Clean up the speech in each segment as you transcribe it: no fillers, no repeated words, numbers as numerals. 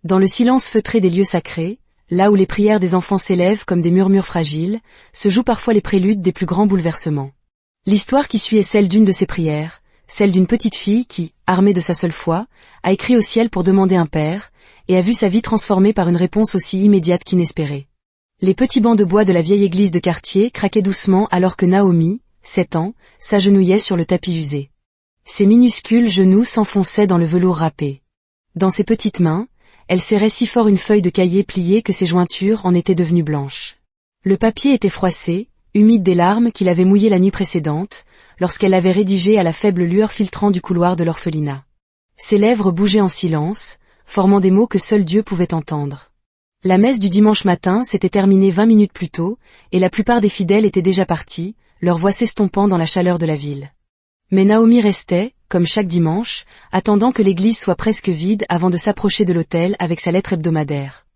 Dans le silence feutré des lieux sacrés, là où les prières des enfants s'élèvent comme des murmures fragiles, se jouent parfois les préludes des plus grands bouleversements. L'histoire qui suit est celle d'une de ces prières, celle d'une petite fille qui, armée de sa seule foi, a écrit au ciel pour demander un père, et a vu sa vie transformée par une réponse aussi immédiate qu'inespérée. Les petits bancs de bois de la vieille église de quartier craquaient doucement alors que Naomi, 7 ans, s'agenouillait sur le tapis usé. Ses minuscules genoux s'enfonçaient dans le velours râpé. Dans ses petites mains, elle serrait si fort une feuille de cahier pliée que ses jointures en étaient devenues blanches. Le papier était froissé, humide des larmes qu'il avait mouillées la nuit précédente, lorsqu'elle l'avait rédigé à la faible lueur filtrant du couloir de l'orphelinat. Ses lèvres bougeaient en silence, formant des mots que seul Dieu pouvait entendre. La messe du dimanche matin s'était terminée 20 minutes plus tôt, et la plupart des fidèles étaient déjà partis, leur voix s'estompant dans la chaleur de la ville. Mais Naomi restait, comme chaque dimanche, attendant que l'église soit presque vide avant de s'approcher de l'autel avec sa lettre hebdomadaire.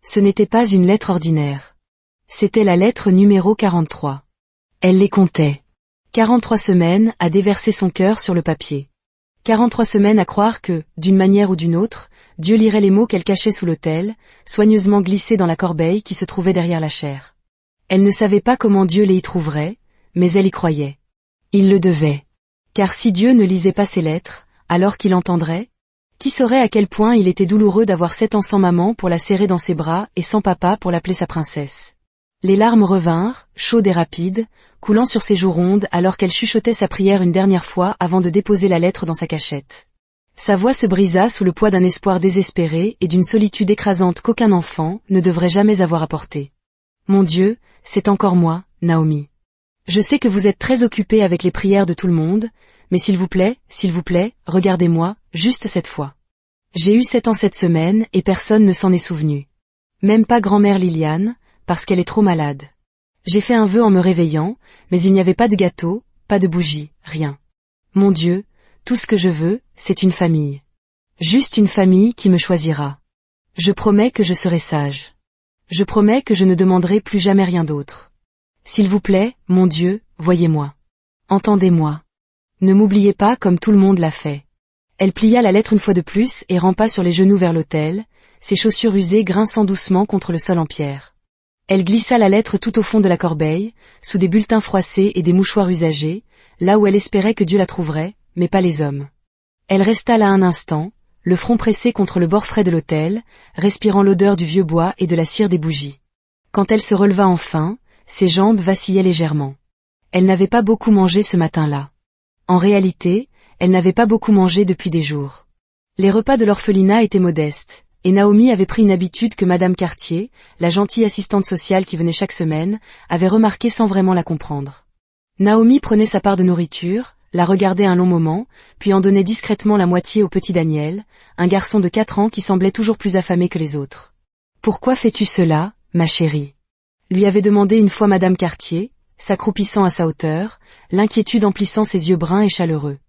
Ce n'était pas une lettre ordinaire. C'était la lettre numéro 43. Elle les comptait. 43 semaines à déverser son cœur sur le papier. 43 semaines à croire que, d'une manière ou d'une autre, Dieu lirait les mots qu'elle cachait sous l'autel, soigneusement glissés dans la corbeille qui se trouvait derrière la chaire. Elle ne savait pas comment Dieu les y trouverait, mais elle y croyait. Il le devait. Car si Dieu ne lisait pas ses lettres, alors qu'il entendrait? Qui saurait à quel point il était douloureux d'avoir 7 ans sans maman pour la serrer dans ses bras et sans papa pour l'appeler sa princesse. Les larmes revinrent, chaudes et rapides, coulant sur ses joues rondes alors qu'elle chuchotait sa prière une dernière fois avant de déposer la lettre dans sa cachette. Sa voix se brisa sous le poids d'un espoir désespéré et d'une solitude écrasante qu'aucun enfant ne devrait jamais avoir apportée. Mon Dieu, c'est encore moi, Naomi. Je sais que vous êtes très occupée avec les prières de tout le monde, mais s'il vous plaît, regardez-moi, juste cette fois. J'ai eu 7 ans cette semaine et personne ne s'en est souvenu. Même pas grand-mère Liliane, parce qu'elle est trop malade. J'ai fait un vœu en me réveillant, mais il n'y avait pas de gâteau, pas de bougie, rien. Mon Dieu, tout ce que je veux, c'est une famille. Juste une famille qui me choisira. Je promets que je serai sage. Je promets que je ne demanderai plus jamais rien d'autre. S'il vous plaît, mon Dieu, voyez-moi. Entendez-moi. Ne m'oubliez pas comme tout le monde l'a fait. Elle plia la lettre une fois de plus et rampa sur les genoux vers l'autel, ses chaussures usées grinçant doucement contre le sol en pierre. Elle glissa la lettre tout au fond de la corbeille, sous des bulletins froissés et des mouchoirs usagés, là où elle espérait que Dieu la trouverait, mais pas les hommes. Elle resta là un instant, le front pressé contre le bord frais de l'autel, respirant l'odeur du vieux bois et de la cire des bougies. Quand elle se releva enfin, ses jambes vacillaient légèrement. Elle n'avait pas beaucoup mangé ce matin-là. En réalité, elle n'avait pas beaucoup mangé depuis des jours. Les repas de l'orphelinat étaient modestes, et Naomi avait pris une habitude que Madame Cartier, la gentille assistante sociale qui venait chaque semaine, avait remarquée sans vraiment la comprendre. Naomi prenait sa part de nourriture, la regardait un long moment, puis en donnait discrètement la moitié au petit Daniel, un garçon de 4 ans qui semblait toujours plus affamé que les autres. « Pourquoi fais-tu cela, ma chérie ?» lui avait demandé une fois Madame Cartier, s'accroupissant à sa hauteur, l'inquiétude emplissant ses yeux bruns et chaleureux.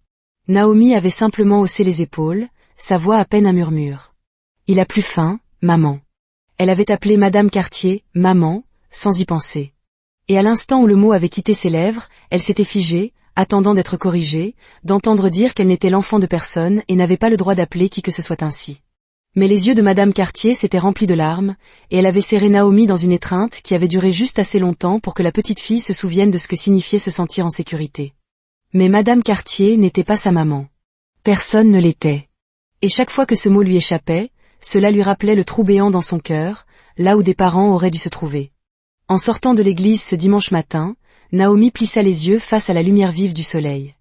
Naomi avait simplement haussé les épaules, sa voix à peine un murmure. « Il a plus faim, maman. » Elle avait appelé Madame Cartier « maman », sans y penser. Et à l'instant où le mot avait quitté ses lèvres, elle s'était figée, attendant d'être corrigée, d'entendre dire qu'elle n'était l'enfant de personne et n'avait pas le droit d'appeler qui que ce soit ainsi. Mais les yeux de Madame Cartier s'étaient remplis de larmes, et elle avait serré Naomi dans une étreinte qui avait duré juste assez longtemps pour que la petite fille se souvienne de ce que signifiait se sentir en sécurité. Mais Madame Cartier n'était pas sa maman. Personne ne l'était. Et chaque fois que ce mot lui échappait, cela lui rappelait le trou béant dans son cœur, là où des parents auraient dû se trouver. En sortant de l'église ce dimanche matin, Naomi plissa les yeux face à la lumière vive du soleil.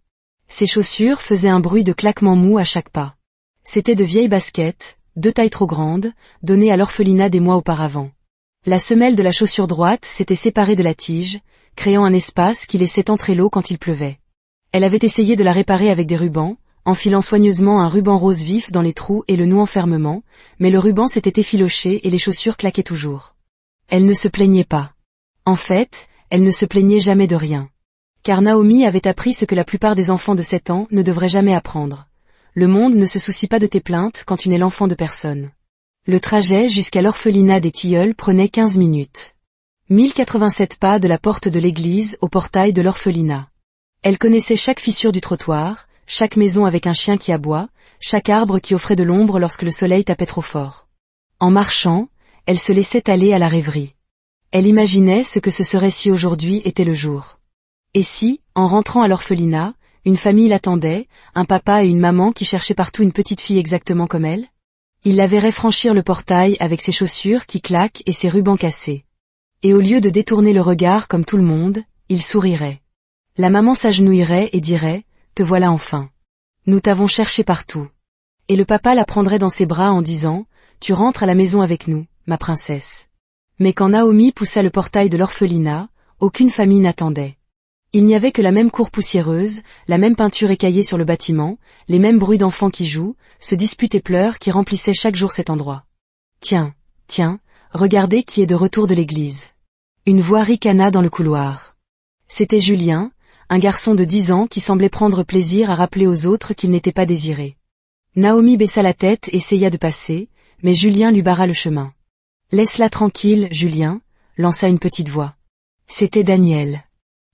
Ses chaussures faisaient un bruit de claquement mou à chaque pas. C'étaient de vieilles baskets, 2 tailles trop grandes, données à l'orphelinat des mois auparavant. La semelle de la chaussure droite s'était séparée de la tige, créant un espace qui laissait entrer l'eau quand il pleuvait. Elle avait essayé de la réparer avec des rubans, enfilant soigneusement un ruban rose vif dans les trous et le nouant fermement, mais le ruban s'était effiloché et les chaussures claquaient toujours. Elle ne se plaignait pas. En fait, elle ne se plaignait jamais de rien. Car Naomi avait appris ce que la plupart des enfants de 7 ans ne devraient jamais apprendre. Le monde ne se soucie pas de tes plaintes quand tu n'es l'enfant de personne. Le trajet jusqu'à l'orphelinat des Tilleuls prenait 15 minutes. 1087 pas de la porte de l'église au portail de l'orphelinat. Elle connaissait chaque fissure du trottoir, chaque maison avec un chien qui aboie, chaque arbre qui offrait de l'ombre lorsque le soleil tapait trop fort. En marchant, elle se laissait aller à la rêverie. Elle imaginait ce que ce serait si aujourd'hui était le jour. Et si, en rentrant à l'orphelinat, une famille l'attendait, un papa et une maman qui cherchaient partout une petite fille exactement comme elle? Il la verrait franchir le portail avec ses chaussures qui claquent et ses rubans cassés. Et au lieu de détourner le regard comme tout le monde, il sourirait. La maman s'agenouillerait et dirait « Te voilà enfin. Nous t'avons cherché partout. » Et le papa la prendrait dans ses bras en disant « Tu rentres à la maison avec nous, ma princesse. » Mais quand Naomi poussa le portail de l'orphelinat, aucune famille n'attendait. Il n'y avait que la même cour poussiéreuse, la même peinture écaillée sur le bâtiment, les mêmes bruits d'enfants qui jouent, se disputent et pleurent qui remplissaient chaque jour cet endroit. Tiens, regardez qui est de retour de l'église. Une voix ricana dans le couloir. C'était Julien, un garçon de 10 ans qui semblait prendre plaisir à rappeler aux autres qu'il n'était pas désiré. Naomi baissa la tête et essaya de passer, mais Julien lui barra le chemin. « Laisse-la tranquille, Julien », lança une petite voix. C'était Daniel.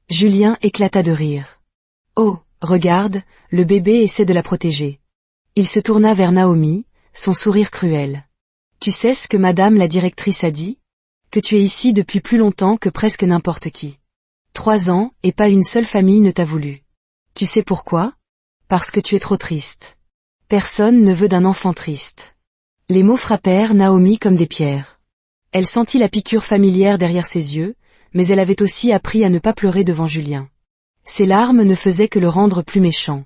Julien éclata de rire. « Oh, regarde, le bébé essaie de la protéger. » Il se tourna vers Naomi, son sourire cruel. « Tu sais ce que madame la directrice a dit? Que tu es ici depuis plus longtemps que presque n'importe qui. 3 ans, et pas une seule famille ne t'a voulu. Tu sais pourquoi? Parce que tu es trop triste. Personne ne veut d'un enfant triste. » Les mots frappèrent Naomi comme des pierres. Elle sentit la piqûre familière derrière ses yeux, mais elle avait aussi appris à ne pas pleurer devant Julien. Ses larmes ne faisaient que le rendre plus méchant.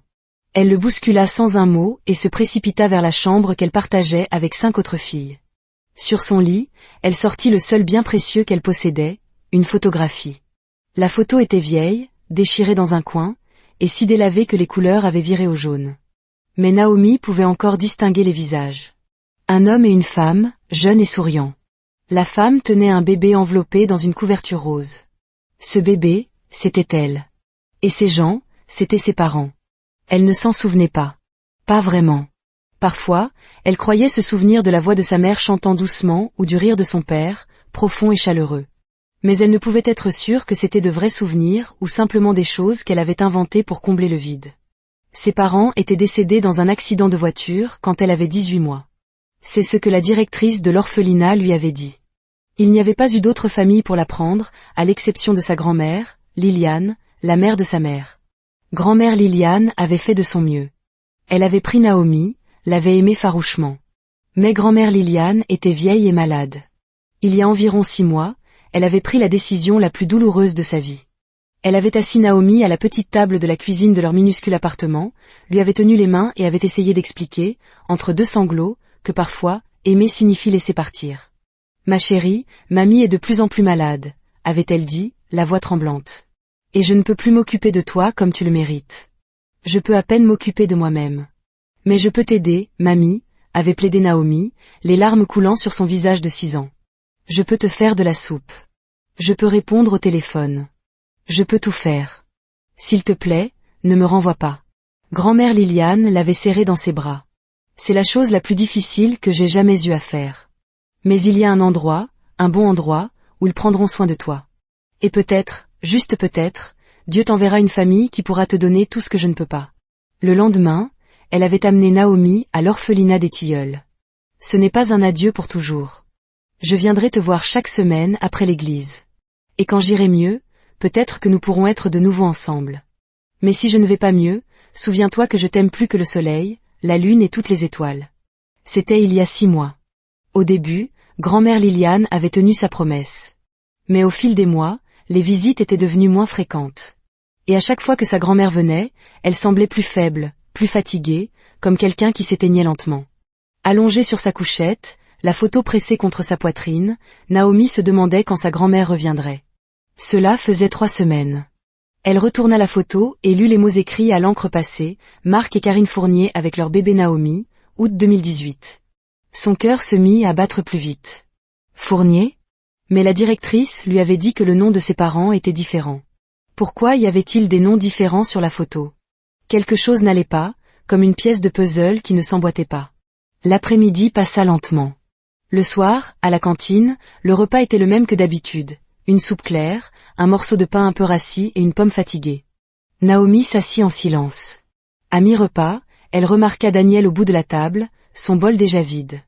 Elle le bouscula sans un mot et se précipita vers la chambre qu'elle partageait avec 5 autres filles. Sur son lit, elle sortit le seul bien précieux qu'elle possédait, une photographie. La photo était vieille, déchirée dans un coin, et si délavée que les couleurs avaient viré au jaune. Mais Naomi pouvait encore distinguer les visages. Un homme et une femme, jeunes et souriants. La femme tenait un bébé enveloppé dans une couverture rose. Ce bébé, c'était elle. Et ces gens, c'étaient ses parents. Elle ne s'en souvenait pas. Pas vraiment. Parfois, elle croyait se souvenir de la voix de sa mère chantant doucement ou du rire de son père, profond et chaleureux. Mais elle ne pouvait être sûre que c'était de vrais souvenirs ou simplement des choses qu'elle avait inventées pour combler le vide. Ses parents étaient décédés dans un accident de voiture quand elle avait 18 mois. C'est ce que la directrice de l'orphelinat lui avait dit. Il n'y avait pas eu d'autre famille pour la prendre, à l'exception de sa grand-mère, Liliane, la mère de sa mère. Grand-mère Liliane avait fait de son mieux. Elle avait pris Naomi, l'avait aimée farouchement. Mais grand-mère Liliane était vieille et malade. Il y a environ 6 mois, elle avait pris la décision la plus douloureuse de sa vie. Elle avait assis Naomi à la petite table de la cuisine de leur minuscule appartement, lui avait tenu les mains et avait essayé d'expliquer, entre 2 sanglots, que parfois, aimer signifie laisser partir. « Ma chérie, mamie est de plus en plus malade », avait-elle dit, la voix tremblante. « Et je ne peux plus m'occuper de toi comme tu le mérites. Je peux à peine m'occuper de moi-même. Mais je peux t'aider, mamie », avait plaidé Naomi, les larmes coulant sur son visage de 6 ans. « Je peux te faire de la soupe. Je peux répondre au téléphone. Je peux tout faire. S'il te plaît, ne me renvoie pas. » Grand-mère Liliane l'avait serrée dans ses bras. « C'est la chose la plus difficile que j'ai jamais eu à faire. Mais il y a un endroit, un bon endroit, où ils prendront soin de toi. Et peut-être, juste peut-être, Dieu t'enverra une famille qui pourra te donner tout ce que je ne peux pas. » Le lendemain, elle avait amené Naomi à l'orphelinat des Tilleuls. « Ce n'est pas un adieu pour toujours. Je viendrai te voir chaque semaine après l'église. Et quand j'irai mieux, peut-être que nous pourrons être de nouveau ensemble. Mais si je ne vais pas mieux, souviens-toi que je t'aime plus que le soleil, la lune et toutes les étoiles. » C'était il y a 6 mois. Au début, grand-mère Liliane avait tenu sa promesse. Mais au fil des mois, les visites étaient devenues moins fréquentes. Et à chaque fois que sa grand-mère venait, elle semblait plus faible, plus fatiguée, comme quelqu'un qui s'éteignait lentement. Allongée sur sa couchette, la photo pressée contre sa poitrine, Naomi se demandait quand sa grand-mère reviendrait. Cela faisait 3 semaines. Elle retourna la photo et lut les mots écrits à l'encre passée, Marc et Karine Fournier avec leur bébé Naomi, août 2018. Son cœur se mit à battre plus vite. Fournier? Mais la directrice lui avait dit que le nom de ses parents était différent. Pourquoi y avait-il des noms différents sur la photo? Quelque chose n'allait pas, comme une pièce de puzzle qui ne s'emboîtait pas. L'après-midi passa lentement. Le soir, à la cantine, le repas était le même que d'habitude. Une soupe claire, un morceau de pain un peu rassis et une pomme fatiguée. Naomi s'assit en silence. À mi-repas, elle remarqua Daniel au bout de la table, son bol déjà vide.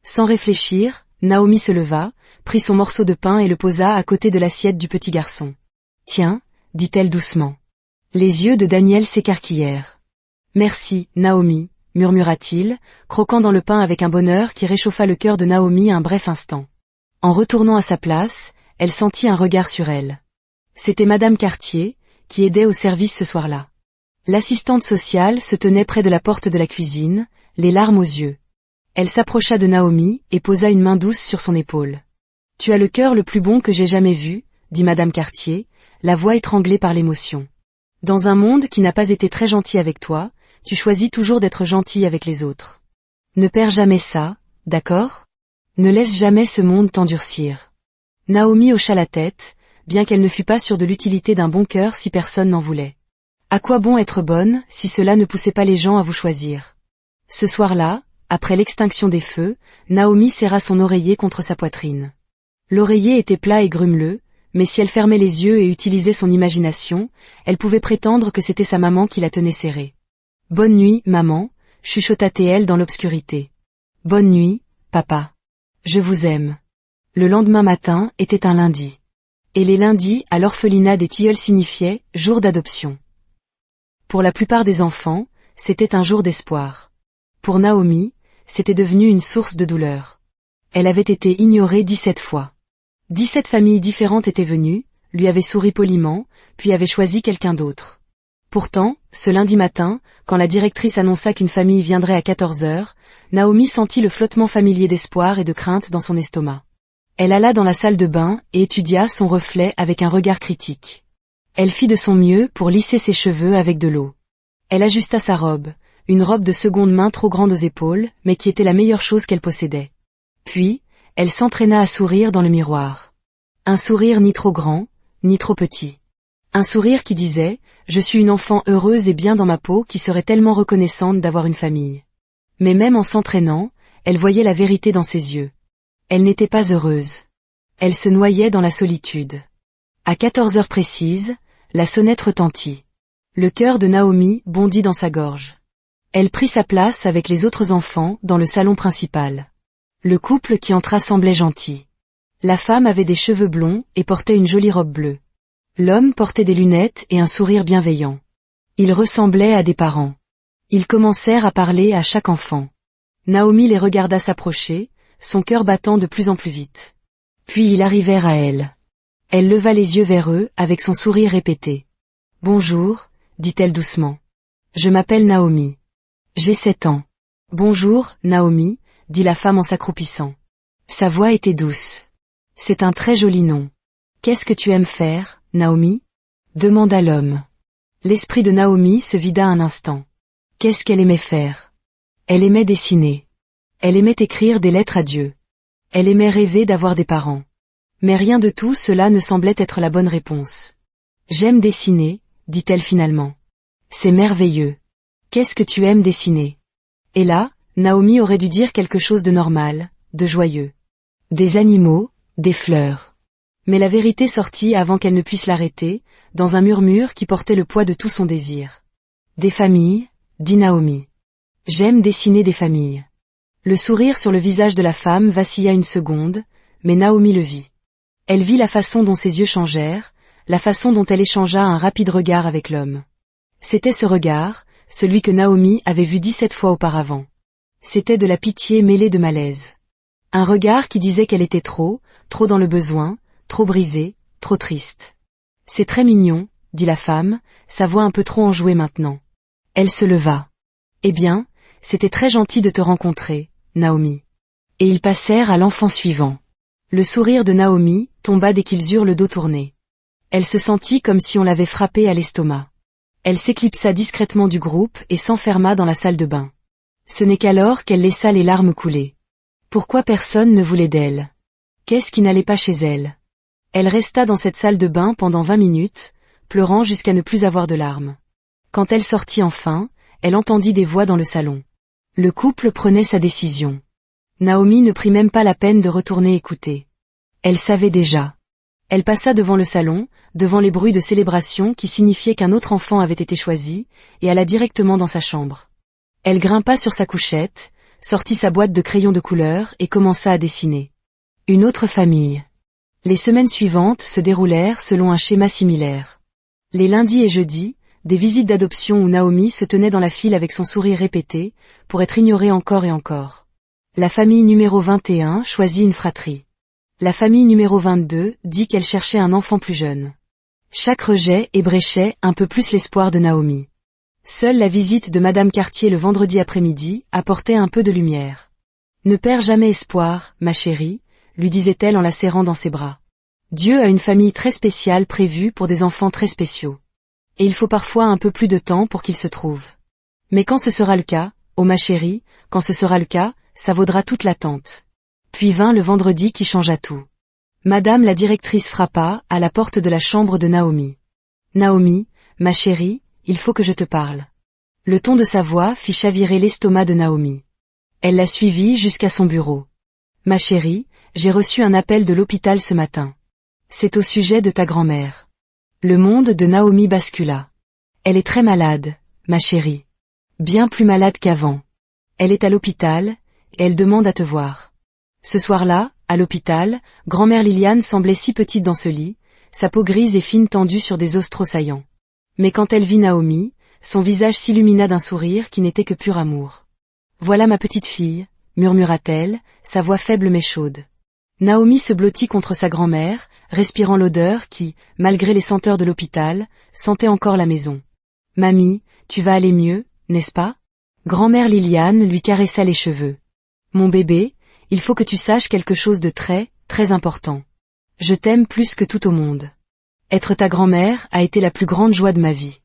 Sans réfléchir, Naomi se leva, prit son morceau de pain et le posa à côté de l'assiette du petit garçon. « Tiens, dit-elle doucement. Les yeux de Daniel s'écarquillèrent. « Merci, Naomi, murmura-t-il, croquant dans le pain avec un bonheur qui réchauffa le cœur de Naomi un bref instant. En retournant à sa place, elle sentit un regard sur elle. C'était Madame Cartier, qui aidait au service ce soir-là. L'assistante sociale se tenait près de la porte de la cuisine, les larmes aux yeux. Elle s'approcha de Naomi et posa une main douce sur son épaule. « Tu as le cœur le plus bon que j'ai jamais vu, » dit Madame Cartier, la voix étranglée par l'émotion. « Dans un monde qui n'a pas été très gentil avec toi, tu choisis toujours d'être gentil avec les autres. Ne perds jamais ça, d'accord ? Ne laisse jamais ce monde t'endurcir. » Naomi hocha la tête, bien qu'elle ne fût pas sûre de l'utilité d'un bon cœur si personne n'en voulait. À quoi bon être bonne si cela ne poussait pas les gens à vous choisir ? Ce soir-là, après l'extinction des feux, Naomi serra son oreiller contre sa poitrine. L'oreiller était plat et grumeleux, mais si elle fermait les yeux et utilisait son imagination, elle pouvait prétendre que c'était sa maman qui la tenait serrée. « Bonne nuit, maman », chuchota-t-elle dans l'obscurité. « Bonne nuit, papa. Je vous aime. » Le lendemain matin était un lundi. Et les lundis à l'orphelinat des Tilleuls signifiaient « jour d'adoption ». Pour la plupart des enfants, c'était un jour d'espoir. Pour Naomi, c'était devenu une source de douleur. Elle avait été ignorée 17 fois. 17 familles différentes étaient venues, lui avaient souri poliment, puis avaient choisi quelqu'un d'autre. Pourtant, ce lundi matin, quand la directrice annonça qu'une famille viendrait à 14 heures, Naomi sentit le flottement familier d'espoir et de crainte dans son estomac. Elle alla dans la salle de bain et étudia son reflet avec un regard critique. Elle fit de son mieux pour lisser ses cheveux avec de l'eau. Elle ajusta sa robe, une robe de seconde main trop grande aux épaules, mais qui était la meilleure chose qu'elle possédait. Puis, elle s'entraîna à sourire dans le miroir. Un sourire ni trop grand, ni trop petit. Un sourire qui disait « Je suis une enfant heureuse et bien dans ma peau qui serait tellement reconnaissante d'avoir une famille. » Mais même en s'entraînant, elle voyait la vérité dans ses yeux. Elle n'était pas heureuse. Elle se noyait dans la solitude. À 14 heures précises, la sonnette retentit. Le cœur de Naomi bondit dans sa gorge. Elle prit sa place avec les autres enfants dans le salon principal. Le couple qui entra semblait gentil. La femme avait des cheveux blonds et portait une jolie robe bleue. L'homme portait des lunettes et un sourire bienveillant. Ils ressemblaient à des parents. Ils commencèrent à parler à chaque enfant. Naomi les regarda s'approcher, son cœur battant de plus en plus vite. Puis ils arrivèrent à elle. Elle leva les yeux vers eux avec son sourire répété. « Bonjour », dit-elle doucement. « Je m'appelle Naomi. J'ai 7 ans. »« Bonjour, Naomi », dit la femme en s'accroupissant. Sa voix était douce. « C'est un très joli nom. Qu'est-ce que tu aimes faire, Naomi ?» demanda l'homme. L'esprit de Naomi se vida un instant. Qu'est-ce qu'elle aimait faire ? Elle aimait dessiner. Elle aimait écrire des lettres à Dieu. Elle aimait rêver d'avoir des parents. Mais rien de tout cela ne semblait être la bonne réponse. « J'aime dessiner », dit-elle finalement. « C'est merveilleux. Qu'est-ce que tu aimes dessiner ?» Et là, Naomi aurait dû dire quelque chose de normal, de joyeux. Des animaux, des fleurs. Mais la vérité sortit avant qu'elle ne puisse l'arrêter, dans un murmure qui portait le poids de tout son désir. « Des familles », dit Naomi. « J'aime dessiner des familles. » Le sourire sur le visage de la femme vacilla une seconde, mais Naomi le vit. Elle vit la façon dont ses yeux changèrent, la façon dont elle échangea un rapide regard avec l'homme. C'était ce regard, celui que Naomi avait vu 17 fois auparavant. C'était de la pitié mêlée de malaise. Un regard qui disait qu'elle était trop dans le besoin, trop brisée, trop triste. « C'est très mignon », dit la femme, sa voix un peu trop enjouée maintenant. Elle se leva. « Eh bien, c'était très gentil de te rencontrer, Naomi. » Et ils passèrent à l'enfant suivant. Le sourire de Naomi tomba dès qu'ils eurent le dos tourné. Elle se sentit comme si on l'avait frappée à l'estomac. Elle s'éclipsa discrètement du groupe et s'enferma dans la salle de bain. Ce n'est qu'alors qu'elle laissa les larmes couler. Pourquoi personne ne voulait d'elle ? Qu'est-ce qui n'allait pas chez elle ? Elle resta dans cette salle de bain pendant 20 minutes, pleurant jusqu'à ne plus avoir de larmes. Quand elle sortit enfin, elle entendit des voix dans le salon. Le couple prenait sa décision. Naomi ne prit même pas la peine de retourner écouter. Elle savait déjà. Elle passa devant le salon, devant les bruits de célébration qui signifiaient qu'un autre enfant avait été choisi, et alla directement dans sa chambre. Elle grimpa sur sa couchette, sortit sa boîte de crayons de couleur et commença à dessiner. Une autre famille. Les semaines suivantes se déroulèrent selon un schéma similaire. Les lundis et jeudis, des visites d'adoption où Naomi se tenait dans la file avec son sourire répété, pour être ignorée encore et encore. La famille numéro 21 choisit une fratrie. La famille numéro 22 dit qu'elle cherchait un enfant plus jeune. Chaque rejet ébréchait un peu plus l'espoir de Naomi. Seule la visite de Madame Cartier le vendredi après-midi apportait un peu de lumière. « Ne perds jamais espoir, ma chérie », lui disait-elle en la serrant dans ses bras. Dieu a une famille très spéciale prévue pour des enfants très spéciaux. Et il faut parfois un peu plus de temps pour qu'ils se trouvent. Mais quand ce sera le cas, oh ma chérie, quand ce sera le cas, ça vaudra toute l'attente. Puis vint le vendredi qui changea tout. Madame la directrice frappa à la porte de la chambre de Naomi. « Naomi, ma chérie, il faut que je te parle. » Le ton de sa voix fit chavirer l'estomac de Naomi. Elle la suivit jusqu'à son bureau. « Ma chérie, j'ai reçu un appel de l'hôpital ce matin. C'est au sujet de ta grand-mère. » Le monde de Naomi bascula. « Elle est très malade, ma chérie. Bien plus malade qu'avant. Elle est à l'hôpital, et elle demande à te voir. » Ce soir-là, à l'hôpital, grand-mère Liliane semblait si petite dans ce lit, sa peau grise et fine tendue sur des os trop saillants. Mais quand elle vit Naomi, son visage s'illumina d'un sourire qui n'était que pur amour. « Voilà ma petite fille, » murmura-t-elle, sa voix faible mais chaude. Naomi se blottit contre sa grand-mère, respirant l'odeur qui, malgré les senteurs de l'hôpital, sentait encore la maison. « Mamie, tu vas aller mieux, n'est-ce pas ?» Grand-mère Liliane lui caressa les cheveux. « Mon bébé, il faut que tu saches quelque chose de très, très important. Je t'aime plus que tout au monde. Être ta grand-mère a été la plus grande joie de ma vie. »«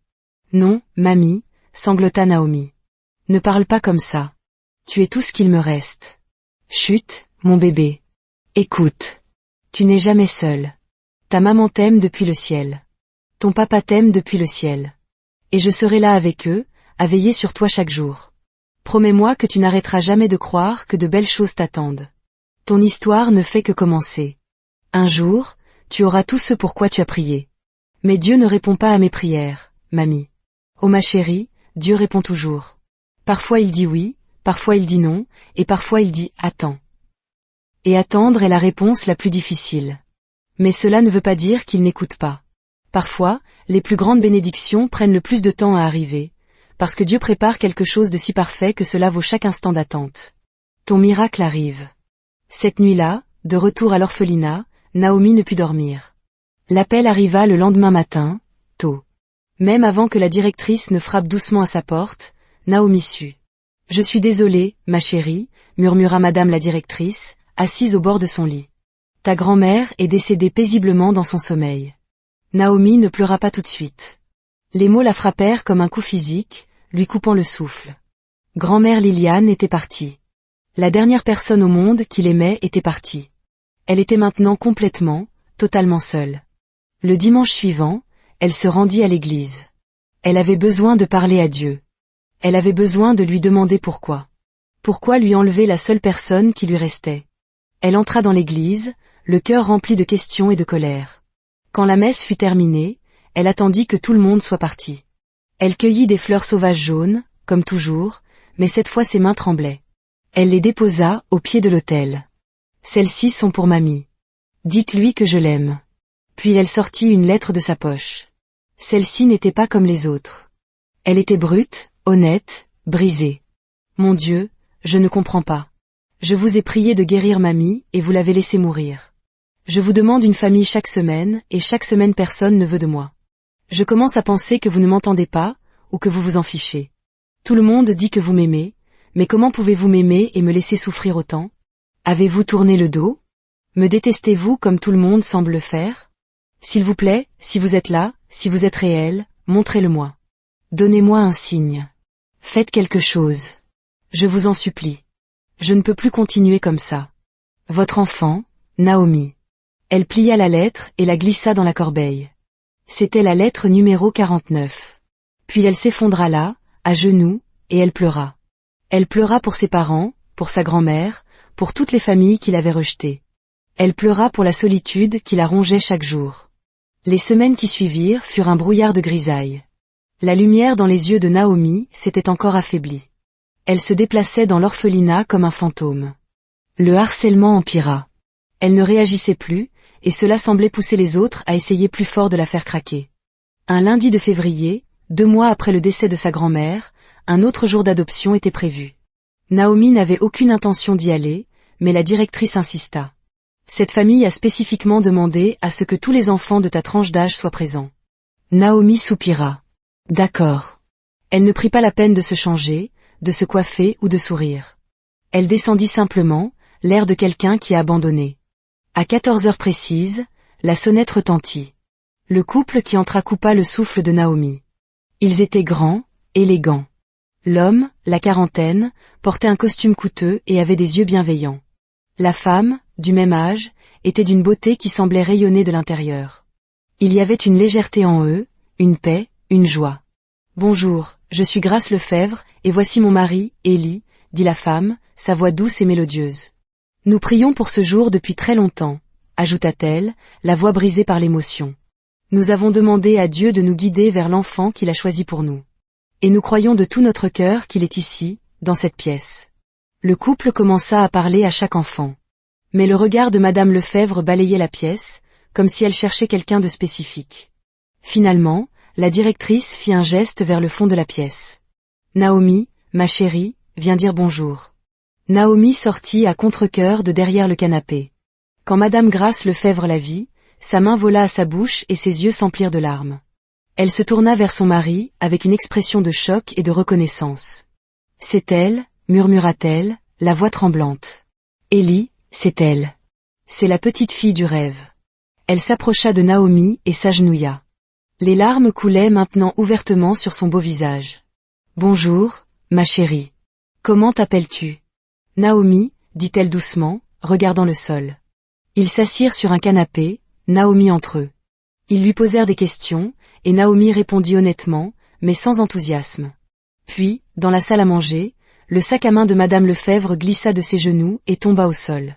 Non, mamie, » sanglota Naomi. « Ne parle pas comme ça. Tu es tout ce qu'il me reste. Chut, mon bébé. Écoute. Tu n'es jamais seul. Ta maman t'aime depuis le ciel. Ton papa t'aime depuis le ciel. Et je serai là avec eux, à veiller sur toi chaque jour. Promets-moi que tu n'arrêteras jamais de croire que de belles choses t'attendent. Ton histoire ne fait que commencer. Un jour, tu auras tout ce pourquoi tu as prié. Mais Dieu ne répond pas à mes prières, mamie. Oh ma chérie, Dieu répond toujours. Parfois il dit oui, parfois il dit non, et parfois il dit attends. Et attendre est la réponse la plus difficile. Mais cela ne veut pas dire qu'il n'écoute pas. Parfois, les plus grandes bénédictions prennent le plus de temps à arriver, parce que Dieu prépare quelque chose de si parfait que cela vaut chaque instant d'attente. Ton miracle arrive. Cette nuit-là, de retour à l'orphelinat, Naomi ne put dormir. L'appel arriva le lendemain matin, tôt. Même avant que la directrice ne frappe doucement à sa porte, Naomi sut. « Je suis désolée, ma chérie, » murmura madame la directrice, assise au bord de son lit. « Ta grand-mère est décédée paisiblement dans son sommeil. » Naomi ne pleura pas tout de suite. Les mots la frappèrent comme un coup physique, lui coupant le souffle. Grand-mère Liliane était partie. La dernière personne au monde qu'il aimait était partie. Elle était maintenant complètement, totalement seule. Le dimanche suivant, elle se rendit à l'église. Elle avait besoin de parler à Dieu. Elle avait besoin de lui demander pourquoi. Pourquoi lui enlever la seule personne qui lui restait? Elle entra dans l'église, le cœur rempli de questions et de colère. Quand la messe fut terminée, elle attendit que tout le monde soit parti. Elle cueillit des fleurs sauvages jaunes, comme toujours, mais cette fois ses mains tremblaient. Elle les déposa au pied de l'autel. « Celles-ci sont pour mamie. Dites-lui que je l'aime. » Puis elle sortit une lettre de sa poche. Celle-ci n'était pas comme les autres. Elle était brute, honnête, brisée. « Mon Dieu, je ne comprends pas. Je vous ai prié de guérir mamie et vous l'avez laissée mourir. Je vous demande une famille chaque semaine et chaque semaine personne ne veut de moi. Je commence à penser que vous ne m'entendez pas ou que vous vous en fichez. Tout le monde dit que vous m'aimez, mais comment pouvez-vous m'aimer et me laisser souffrir autant? Avez-vous tourné le dos? Me détestez-vous comme tout le monde semble le faire? S'il vous plaît, si vous êtes là, si vous êtes réel, montrez-le-moi. Donnez-moi un signe. Faites quelque chose. Je vous en supplie. Je ne peux plus continuer comme ça. Votre enfant, Naomi. » Elle plia la lettre et la glissa dans la corbeille. C'était la lettre numéro 49. Puis elle s'effondra là, à genoux, et elle pleura. Elle pleura pour ses parents, pour sa grand-mère, pour toutes les familles qui l'avaient rejetée. Elle pleura pour la solitude qui la rongeait chaque jour. Les semaines qui suivirent furent un brouillard de grisaille. La lumière dans les yeux de Naomi s'était encore affaiblie. Elle se déplaçait dans l'orphelinat comme un fantôme. Le harcèlement empira. Elle ne réagissait plus, et cela semblait pousser les autres à essayer plus fort de la faire craquer. Un lundi de février, 2 mois après le décès de sa grand-mère, un autre jour d'adoption était prévu. Naomi n'avait aucune intention d'y aller, mais la directrice insista. Cette famille a spécifiquement demandé à ce que tous les enfants de ta tranche d'âge soient présents. Naomi soupira. D'accord. Elle ne prit pas la peine de se changer, de se coiffer ou de sourire. Elle descendit simplement, l'air de quelqu'un qui a abandonné. À 14 heures précises, la sonnette retentit. Le couple qui entra coupa le souffle de Naomi. Ils étaient grands, élégants. L'homme, la quarantaine, portait un costume coûteux et avait des yeux bienveillants. La femme, du même âge, était d'une beauté qui semblait rayonner de l'intérieur. Il y avait une légèreté en eux, une paix, une joie. « Bonjour, je suis Grace Lefebvre, et voici mon mari, Élie, » dit la femme, sa voix douce et mélodieuse. « Nous prions pour ce jour depuis très longtemps, » ajouta-t-elle, la voix brisée par l'émotion. « Nous avons demandé à Dieu de nous guider vers l'enfant qu'il a choisi pour nous. Et nous croyons de tout notre cœur qu'il est ici, dans cette pièce. » Le couple commença à parler à chaque enfant. Mais le regard de Madame Lefebvre balayait la pièce, comme si elle cherchait quelqu'un de spécifique. Finalement, la directrice fit un geste vers le fond de la pièce. « Naomi, ma chérie, viens dire bonjour. » Naomi sortit à contre-cœur de derrière le canapé. Quand Madame Grace Lefebvre la vit, sa main vola à sa bouche et ses yeux s'emplirent de larmes. Elle se tourna vers son mari, avec une expression de choc et de reconnaissance. « C'est elle, » murmura-t-elle, la voix tremblante. « Élie, c'est elle. C'est la petite fille du rêve. » Elle s'approcha de Naomi et s'agenouilla. Les larmes coulaient maintenant ouvertement sur son beau visage. « Bonjour, ma chérie. Comment t'appelles-tu » Naomi, dit-elle doucement, regardant le sol. Ils s'assirent sur un canapé, Naomi entre eux. Ils lui posèrent des questions, et Naomi répondit honnêtement, mais sans enthousiasme. Puis, dans la salle à manger, le sac à main de Madame Lefebvre glissa de ses genoux et tomba au sol.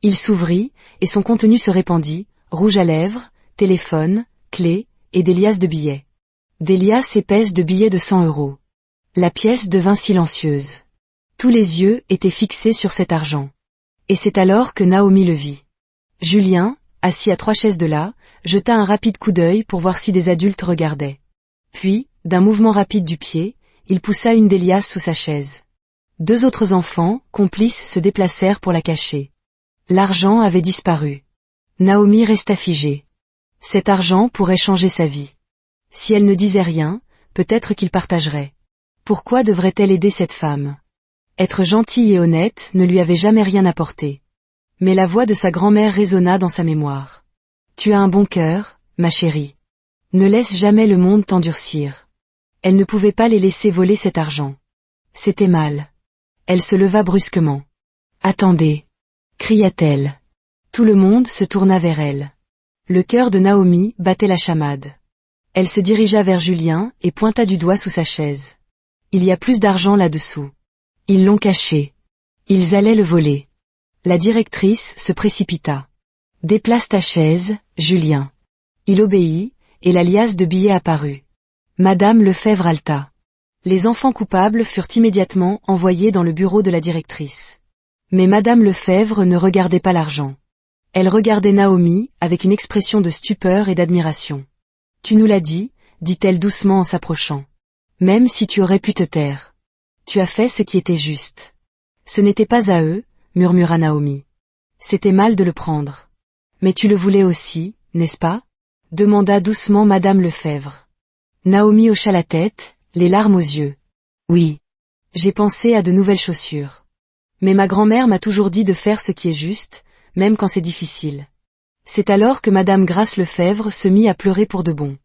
Il s'ouvrit, et son contenu se répandit, rouge à lèvres, téléphone, clé, et des liasses de billets. Des liasses épaisses de billets de 100 €. La pièce devint silencieuse. Tous les yeux étaient fixés sur cet argent. Et c'est alors que Naomi le vit. Julien, assis à 3 chaises de là, jeta un rapide coup d'œil pour voir si des adultes regardaient. Puis, d'un mouvement rapide du pied, il poussa une des liasses sous sa chaise. 2 autres enfants, complices, se déplacèrent pour la cacher. L'argent avait disparu. Naomi resta figée. Cet argent pourrait changer sa vie. Si elle ne disait rien, peut-être qu'il partagerait. Pourquoi devrait-elle aider cette femme ? Être gentille et honnête ne lui avait jamais rien apporté. Mais la voix de sa grand-mère résonna dans sa mémoire. « Tu as un bon cœur, ma chérie. Ne laisse jamais le monde t'endurcir. » Elle ne pouvait pas les laisser voler cet argent. C'était mal. Elle se leva brusquement. « Attendez !» cria-t-elle. Tout le monde se tourna vers elle. Le cœur de Naomi battait la chamade. Elle se dirigea vers Julien et pointa du doigt sous sa chaise. « Il y a plus d'argent là-dessous. Ils l'ont caché. Ils allaient le voler. » La directrice se précipita. « Déplace ta chaise, Julien. » Il obéit, et la liasse de billets apparut. Madame Lefebvre halta. Les enfants coupables furent immédiatement envoyés dans le bureau de la directrice. Mais Madame Lefebvre ne regardait pas l'argent. Elle regardait Naomi avec une expression de stupeur et d'admiration. « Tu nous l'as dit, » dit-elle doucement en s'approchant. « Même si tu aurais pu te taire. Tu as fait ce qui était juste. » « Ce n'était pas à eux, » murmura Naomi. « C'était mal de le prendre. »« Mais tu le voulais aussi, n'est-ce pas ?» demanda doucement Madame Lefebvre. Naomi hocha la tête, les larmes aux yeux. « Oui. J'ai pensé à de nouvelles chaussures. Mais ma grand-mère m'a toujours dit de faire ce qui est juste, même quand c'est difficile. » C'est alors que Madame Grace Lefebvre se mit à pleurer pour de bon.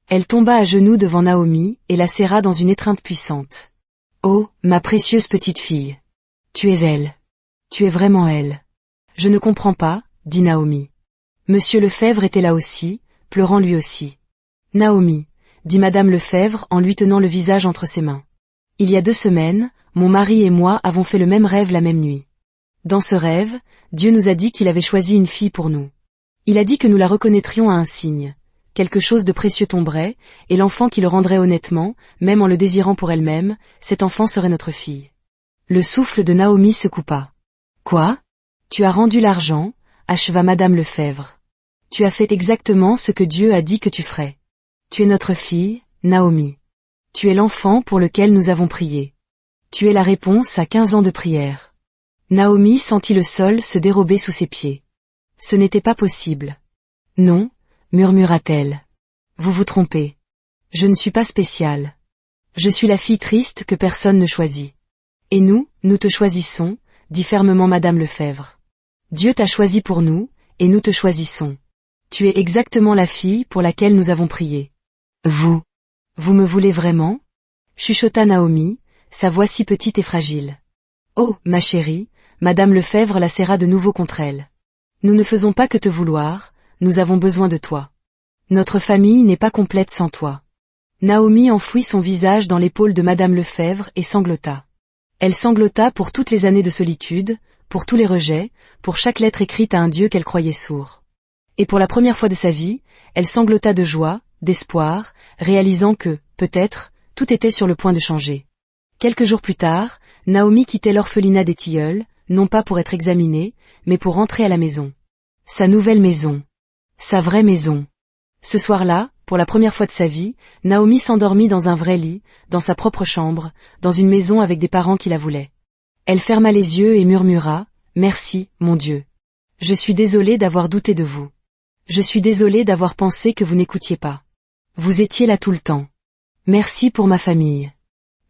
Elle tomba à genoux devant Naomi et la serra dans une étreinte puissante. « Oh, ma précieuse petite fille. Tu es elle. Tu es vraiment elle. »« Je ne comprends pas, » dit Naomi. Monsieur Lefebvre était là aussi, pleurant lui aussi. « Naomi, » dit Madame Lefebvre en lui tenant le visage entre ses mains. « Il y a 2 semaines, mon mari et moi avons fait le même rêve la même nuit. Dans ce rêve, Dieu nous a dit qu'il avait choisi une fille pour nous. Il a dit que nous la reconnaîtrions à un signe. Quelque chose de précieux tomberait, et l'enfant qui le rendrait honnêtement, même en le désirant pour elle-même, cet enfant serait notre fille. Le souffle de Naomi se coupa. Quoi? Tu as rendu l'argent, acheva madame Lefèvre. Tu as fait exactement ce que Dieu a dit que tu ferais. Tu es notre fille, Naomi. Tu es l'enfant pour lequel nous avons prié. Tu es la réponse à 15 ans de prière. Naomi sentit le sol se dérober sous ses pieds. Ce n'était pas possible. Non, murmura-t-elle. Vous vous trompez. Je ne suis pas spéciale. Je suis la fille triste que personne ne choisit. Et nous te choisissons, dit fermement madame Lefèvre. Dieu t'a choisi pour nous, et nous te choisissons. Tu es exactement la fille pour laquelle nous avons prié. Vous me voulez vraiment? Chuchota Naomi, sa voix si petite et fragile. Oh, ma chérie, madame Lefèvre la serra de nouveau contre elle. Nous ne faisons pas que te vouloir, nous avons besoin de toi. Notre famille n'est pas complète sans toi. Naomi enfouit son visage dans l'épaule de madame Lefèvre et sanglota. Elle sanglota pour toutes les années de solitude, pour tous les rejets, pour chaque lettre écrite à un Dieu qu'elle croyait sourd. Et pour la première fois de sa vie, elle sanglota de joie, d'espoir, réalisant que, peut-être, tout était sur le point de changer. Quelques jours plus tard, Naomi quittait l'orphelinat des Tilleuls, non pas pour être examinée, mais pour rentrer à la maison. Sa nouvelle maison. Sa vraie maison. Ce soir-là, pour la première fois de sa vie, Naomi s'endormit dans un vrai lit, dans sa propre chambre, dans une maison avec des parents qui la voulaient. Elle ferma les yeux et murmura, « Merci, mon Dieu. Je suis désolée d'avoir douté de vous. Je suis désolée d'avoir pensé que vous n'écoutiez pas. Vous étiez là tout le temps. Merci pour ma famille.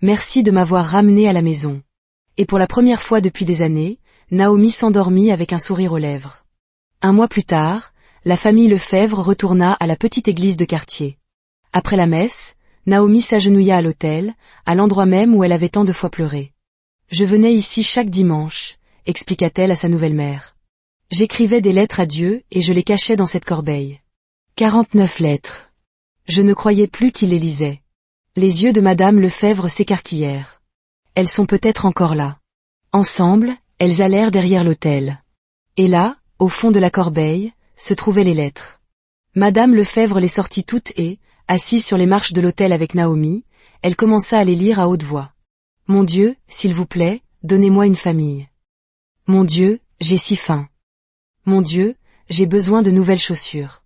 Merci de m'avoir ramenée à la maison. » Et pour la première fois depuis des années, Naomi s'endormit avec un sourire aux lèvres. Un mois plus tard, la famille Lefèvre retourna à la petite église de quartier. Après la messe, Naomi s'agenouilla à l'autel, à l'endroit même où elle avait tant de fois pleuré. « Je venais ici chaque dimanche », expliqua-t-elle à sa nouvelle mère. « J'écrivais des lettres à Dieu et je les cachais dans cette corbeille. 49 lettres. Je ne croyais plus qu'il les lisait. » Les yeux de madame Lefèvre s'écarquillèrent. Elles sont peut-être encore là. Ensemble, elles allèrent derrière l'autel. Et là, au fond de la corbeille, se trouvaient les lettres. Madame Lefèvre les sortit toutes et, assise sur les marches de l'autel avec Naomi, elle commença à les lire à haute voix. « Mon Dieu, s'il vous plaît, donnez-moi une famille. Mon Dieu, j'ai si faim. Mon Dieu, j'ai besoin de nouvelles chaussures.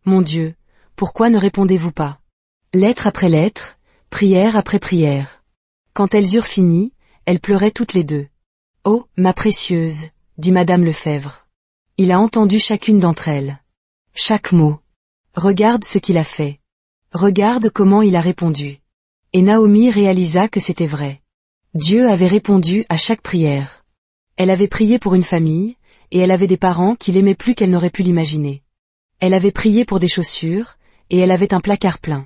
Mon Dieu, pourquoi ne répondez-vous pas ?» Lettre après lettre, prière après prière. Quand elles eurent fini, elles pleuraient toutes les deux. « Oh, ma précieuse, » dit madame Lefèvre. Il a entendu chacune d'entre elles. Chaque mot. Regarde ce qu'il a fait. Regarde comment il a répondu. Et Naomi réalisa que c'était vrai. Dieu avait répondu à chaque prière. Elle avait prié pour une famille, et elle avait des parents qui l'aimaient plus qu'elle n'aurait pu l'imaginer. Elle avait prié pour des chaussures, et elle avait un placard plein.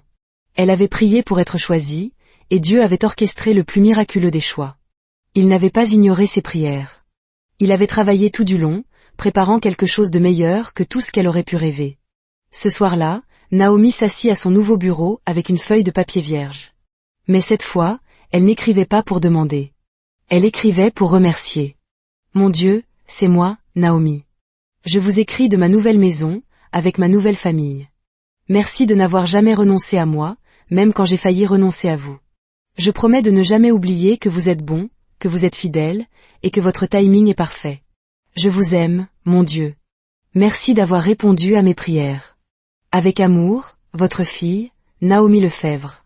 Elle avait prié pour être choisie, et Dieu avait orchestré le plus miraculeux des choix. Il n'avait pas ignoré ses prières. Il avait travaillé tout du long, préparant quelque chose de meilleur que tout ce qu'elle aurait pu rêver. Ce soir-là, Naomi s'assit à son nouveau bureau avec une feuille de papier vierge. Mais cette fois, elle n'écrivait pas pour demander. Elle écrivait pour remercier. « Mon Dieu, c'est moi, Naomi. Je vous écris de ma nouvelle maison, avec ma nouvelle famille. Merci de n'avoir jamais renoncé à moi, même quand j'ai failli renoncer à vous. Je promets de ne jamais oublier que vous êtes bon, que vous êtes fidèle, et que votre timing est parfait. Je vous aime, mon Dieu. Merci d'avoir répondu à mes prières. Avec amour, votre fille, Naomi Lefèvre.